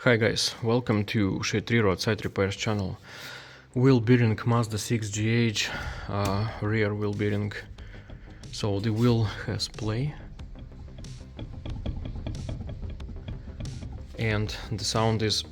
Hi guys, welcome to Shade 3 Roadside Repairs channel. Wheel bearing Mazda 6GH, rear wheel bearing. So the wheel has play and the sound is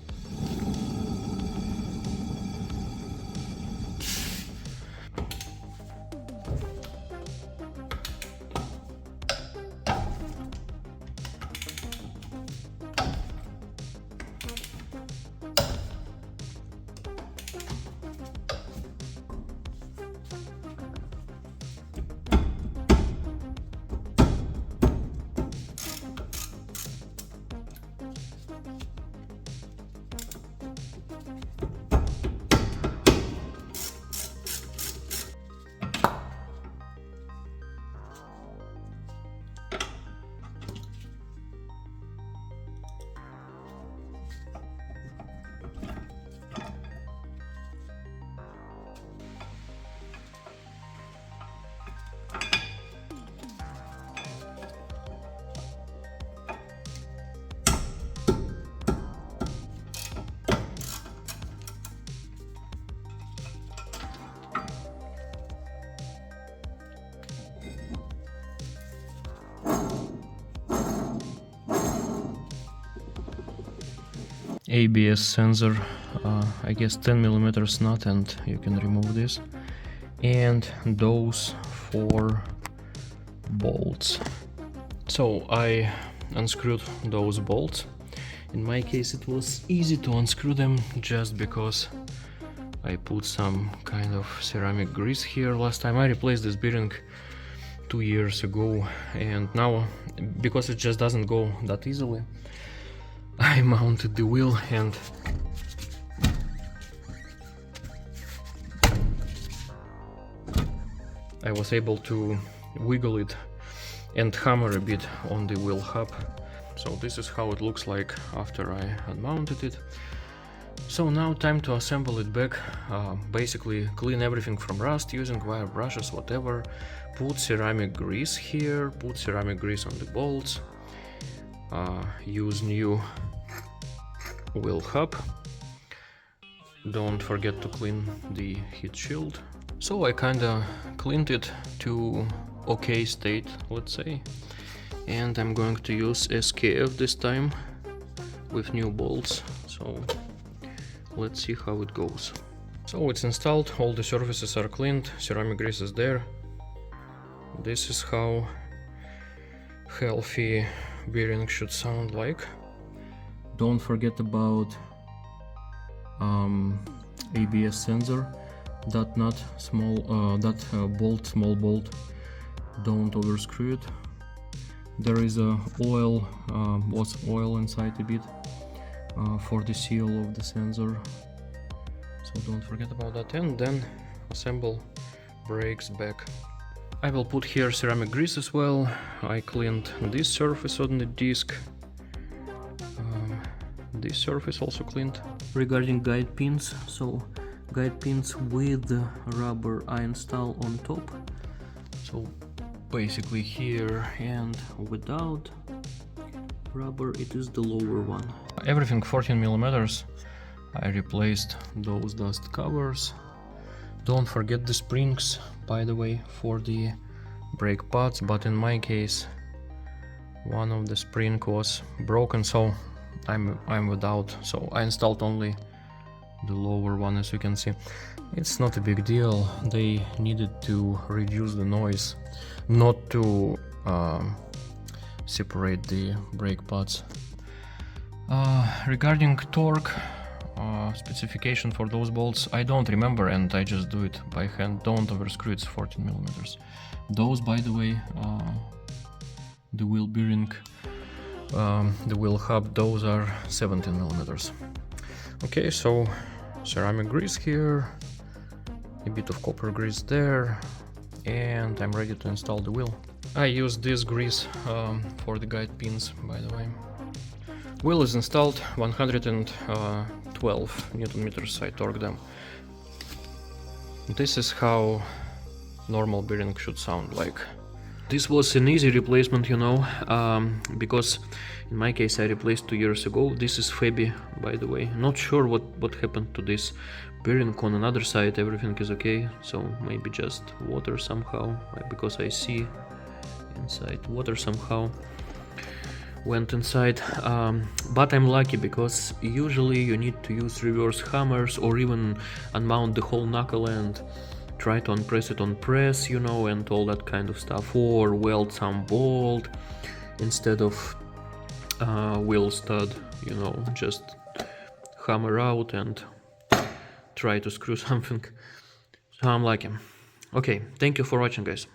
ABS sensor, I guess 10mm nut, and you can remove this, and those 4 bolts. So I unscrewed those bolts. In my case it was easy to unscrew them just because I put some kind of ceramic grease here last time. I replaced this bearing 2 years ago, and now because it just doesn't go that easily, I mounted the wheel and I was able to wiggle it and hammer a bit on the wheel hub. So this is how it looks like after I unmounted it. So now time to assemble it back. Basically clean everything from rust using wire brushes, whatever. Put ceramic grease here, put ceramic grease on the bolts. Use new wheel hub. Don't forget to clean the heat shield. So I kinda cleaned it to okay state, let's say, and I'm going to use SKF this time with new bolts. So let's see how it goes. So it's installed, all the surfaces are cleaned, ceramic grease is there. This is how healthy bearing should sound like. Don't forget about ABS sensor. That nut, small, bolt, small bolt, don't overscrew it. There is a oil, was oil inside a bit for the seal of the sensor, so don't forget about that. And then assemble brakes back. I will put here ceramic grease as well. I cleaned this surface on the disc. This surface also cleaned. Regarding guide pins, so guide pins with rubber I install on top. So basically here, and without rubber it is the lower one. Everything 14mm. I replaced those dust covers. Don't forget the springs, by the way, for the brake pads, but in my case one of the spring was broken, so I'm without, so I installed only the lower one. As you can see, it's not a big deal. They needed to reduce the noise, not to separate the brake pads. Regarding torque specification for those bolts, I don't remember and I just do it by hand. Don't overscrew, it's 14mm. Those, by the way, the wheel bearing, the wheel hub, those are 17mm. Okay, so ceramic grease here, a bit of copper grease there, and I'm ready to install the wheel. I use this grease for the guide pins, by the way. Wheel is installed, 112 Nm I torque them. This is how normal bearing should sound like. This was an easy replacement, you know, because in my case I replaced 2 years ago. This is Fabi, by the way. Not sure what happened to this bearing. On another side everything is okay, so maybe just water somehow, because I see inside water somehow went inside, but I'm lucky because usually you need to use reverse hammers or even unmount the whole knuckle and try to unpress it on press, you know, and all that kind of stuff, or weld some bolt instead of wheel stud, you know, just hammer out and try to screw something. So I'm lucky. Okay, thank you for watching, guys.